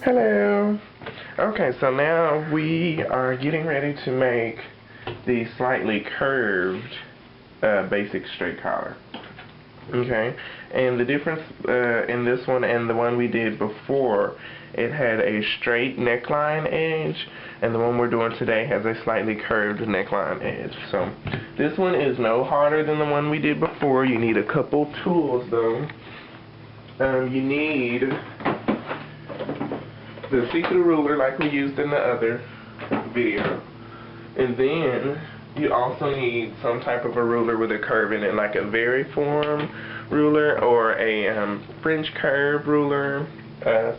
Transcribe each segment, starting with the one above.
Hello. Okay, so now we are getting ready to make the slightly curved basic straight collar. Okay, and the difference in this one and the one we did before, it had a straight neckline edge, and the one we're doing today has a slightly curved neckline edge. So this one is no harder than the one we did before. You need a couple tools though. You need the see-through ruler like we used in the other video, and then you also need some type of a ruler with a curve in it, like a variform ruler or a French curve ruler,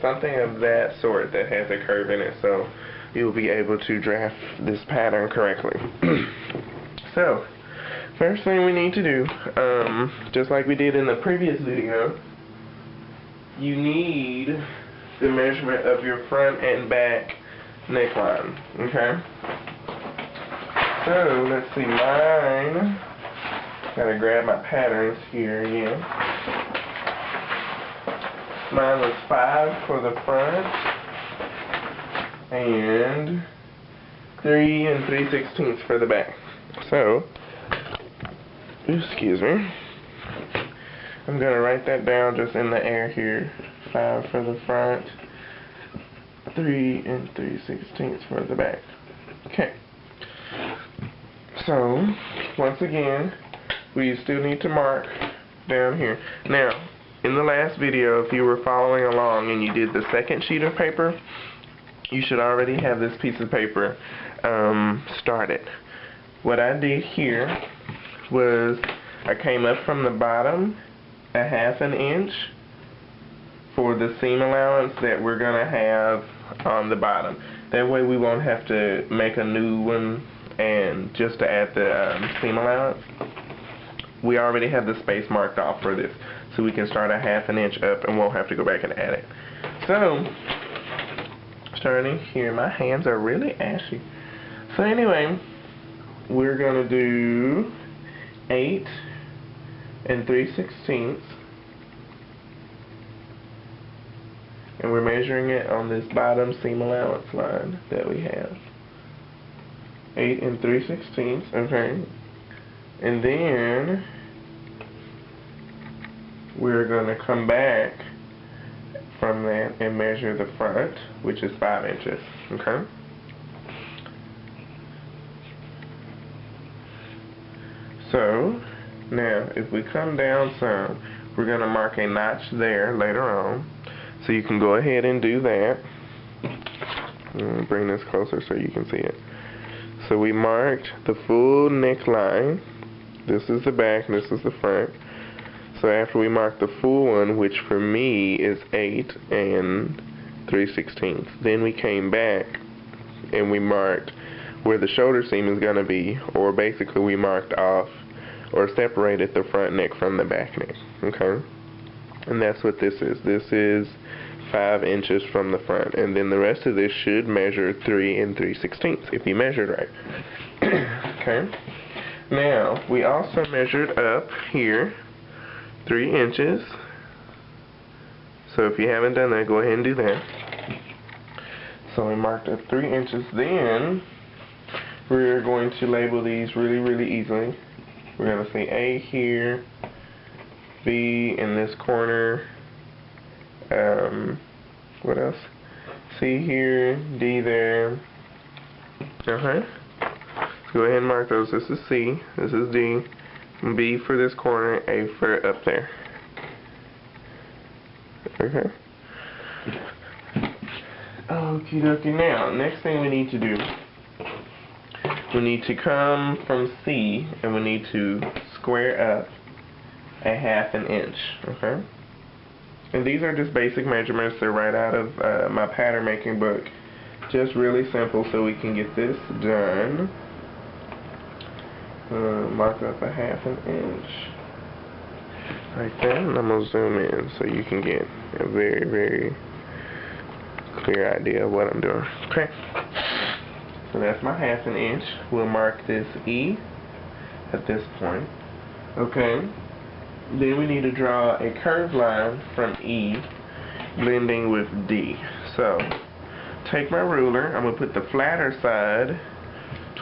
something of that sort that has a curve in it, so you'll be able to draft this pattern correctly. So first thing we need to do, just like we did in the previous video, you need the measurement of your front and back neckline. Okay? So let's see, mine, gotta grab my patterns here again. Mine was 5 for the front and 3 3/16 for the back. So, excuse me, I'm gonna write that down just in the air here. 5 for the front, 3 3/16 for the back. Okay. So, once again, we still need to mark down here. Now, in the last video, if you were following along and you did the second sheet of paper, you should already have this piece of paper started. What I did here was I came up from the bottom 1/2 inch for the seam allowance that we're going to have on the bottom. That way we won't have to make a new one and just to add the seam allowance. We already have the space marked off for this, so we can start 1/2 inch up and won't have to go back and add it. So, starting here, my hands are really ashy. So anyway, we're going to do 8 3/16. And we're measuring it on this bottom seam allowance line that we have. 8 3/16, okay. And then we're going to come back from that and measure the front, which is 5 inches, okay. So now if we come down some, we're going to mark a notch there later on. So you can go ahead and do that. Bring this closer so you can see it. So we marked the full neckline. This is the back, this is the front. So after we marked the full one, which for me is 8 3/16, then we came back and we marked where the shoulder seam is going to be, or basically we marked off or separated the front neck from the back neck. Okay? And that's what this is. This is 5 inches from the front, and then the rest of this should measure 3 3/16 if you measured right. Okay. Now we also measured up here 3 inches. So if you haven't done that, go ahead and do that. So we marked up 3 inches. Then we're going to label these really easily. We're going to say A here, B in this corner, what else? C here, D there. Okay. Go ahead and mark those. This is C, this is D, B for this corner, A for up there. Okay. Okie dokie. Now, next thing we need to do, we need to come from C and we need to square up 1/2 inch. Okay. And these are just basic measurements. They're right out of my pattern making book. Just really simple so we can get this done. Mark up 1/2 inch. Like that. And I'm going to zoom in so you can get a very clear idea of what I'm doing. Okay. So that's my 1/2 inch. We'll mark this E at this point. Okay. Then we need to draw a curved line from E, blending with D. So, take my ruler, I'm going to put the flatter side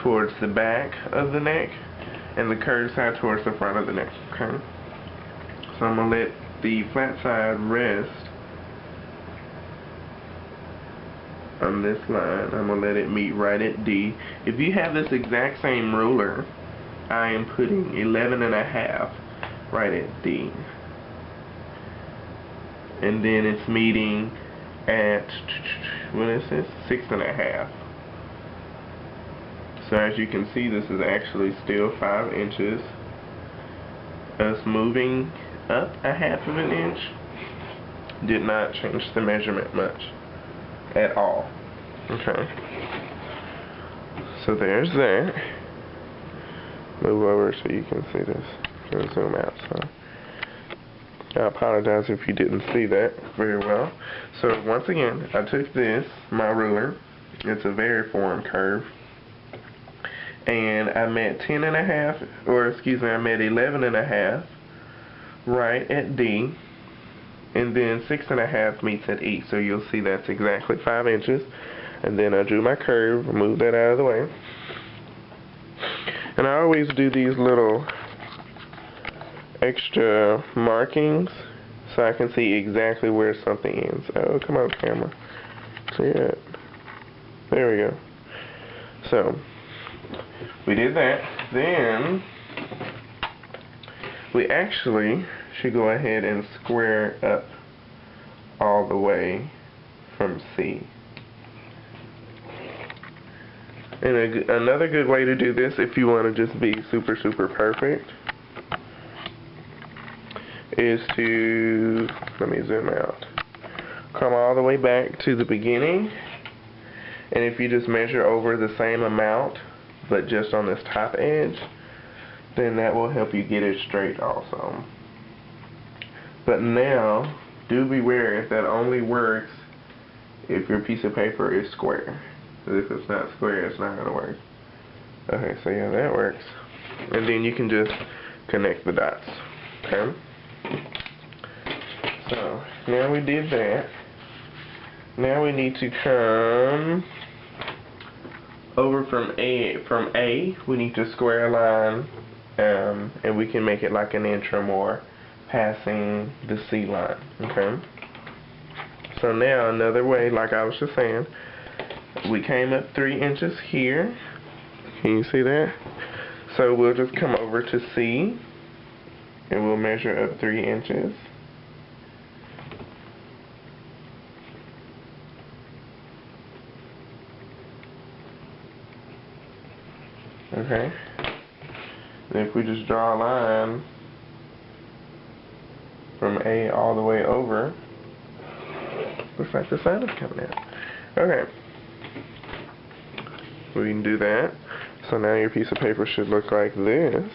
towards the back of the neck, and the curved side towards the front of the neck, okay? So I'm going to let the flat side rest on this line. I'm going to let it meet right at D. If you have this exact same ruler, I am putting 11.5 right at D. And then it's meeting at, what is this? 6.5. So as you can see, this is actually still 5 inches. Us moving up 1/2 inch did not change the measurement much at all. Okay. So there's that. Move over so you can see this. I'm going to zoom out. So I apologize if you didn't see that very well. So once again, I took this, my ruler. It's a variform curve. And I met 10.5, or excuse me, I met 11.5 right at D, and then 6.5 meets at E. So you'll see that's exactly 5 inches. And then I drew my curve, moved that out of the way. And I always do these little extra markings so I can see exactly where something ends. Oh, come on, camera. See it? There we go. So we did that. Then we actually should go ahead and square up all the way from C. And another good way to do this, if you want to just be super, super perfect, is to, let me zoom out, come all the way back to the beginning, and if you just measure over the same amount, but just on this top edge, then that will help you get it straight also. But now, do beware, that only works if your piece of paper is square. If it's not square, it's not going to work. Okay, so yeah, that works. And then you can just connect the dots. Okay? So, now we did that. Now we need to come over from A, we need to square a line, and we can make it like an inch or more passing the C line. Okay? So now another way, like I was just saying, we came up 3 inches here. Can you see that? So we'll just come over to C, and we'll measure up 3 inches. Okay. And if we just draw a line from A all the way over, looks like the sun is coming out. Okay. We can do that. So now your piece of paper should look like this.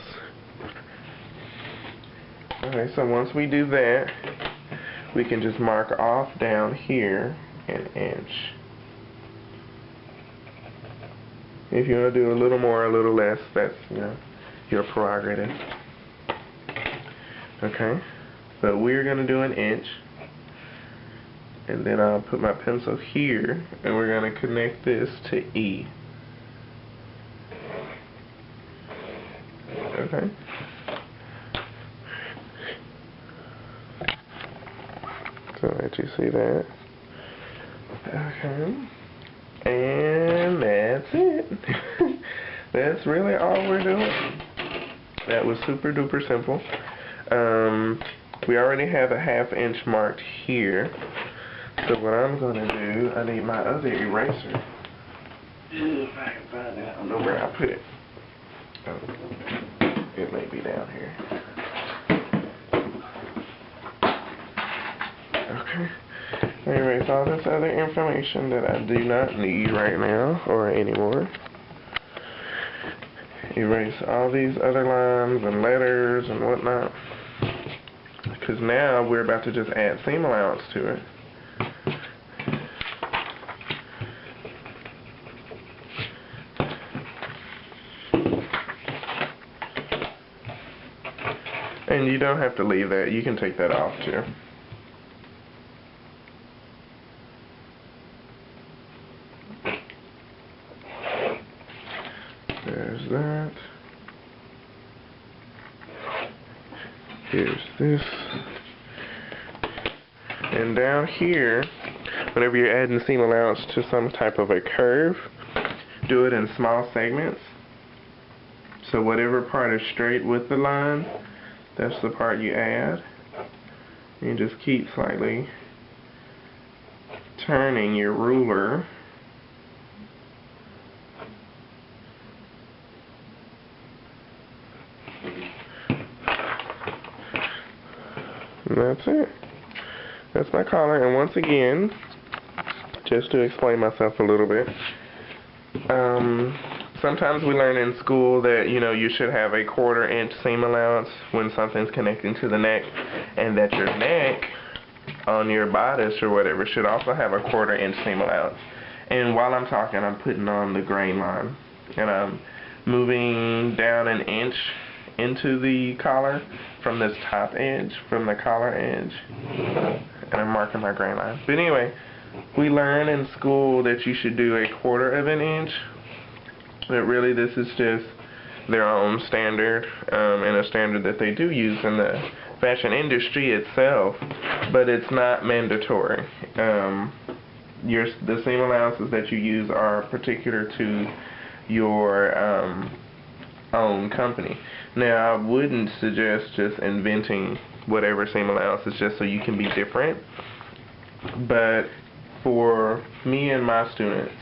Okay, so once we do that, we can just mark off down here an inch. If you want to do a little more, a little less, that's, you know, your prerogative. Okay, but we're going to do an inch. And then I'll put my pencil here, and we're going to connect this to E. Okay. So let you see that. Okay. And that's it. That's really all we're doing. That was super duper simple. We already have a 1/2 inch marked here. So what I'm going to do, I need my other eraser. If I can find it, I don't know where I put it. Oh, it may be down here. Okay. Erase all this other information that I do not need right now or anymore. Erase all these other lines and letters and whatnot. Because now we're about to just add seam allowance to it. And you don't have to leave that. You can take that off too. There's that. Here's this. And down here, whenever you're adding seam allowance to some type of a curve, do it in small segments. So whatever part is straight with the line, that's the part you add. And just keep slightly turning your ruler. And that's it. That's my collar. And once again, just to explain myself a little bit, sometimes we learn in school that, you know, you should have a 1/4 inch seam allowance when something's connecting to the neck, and that your neck on your bodice or whatever should also have a 1/4 inch seam allowance. And while I'm talking, I'm putting on the grain line, and I'm moving down 1 inch into the collar from this top edge, from the collar edge, and I'm marking my grain line. But anyway, we learn in school that you should do a 1/4 inch, but really this is just their own standard, and a standard that they do use in the fashion industry itself, but it's not mandatory. The seam allowances that you use are particular to your own company. Now, I wouldn't suggest just inventing whatever seam allowances just so you can be different, but for me and my students,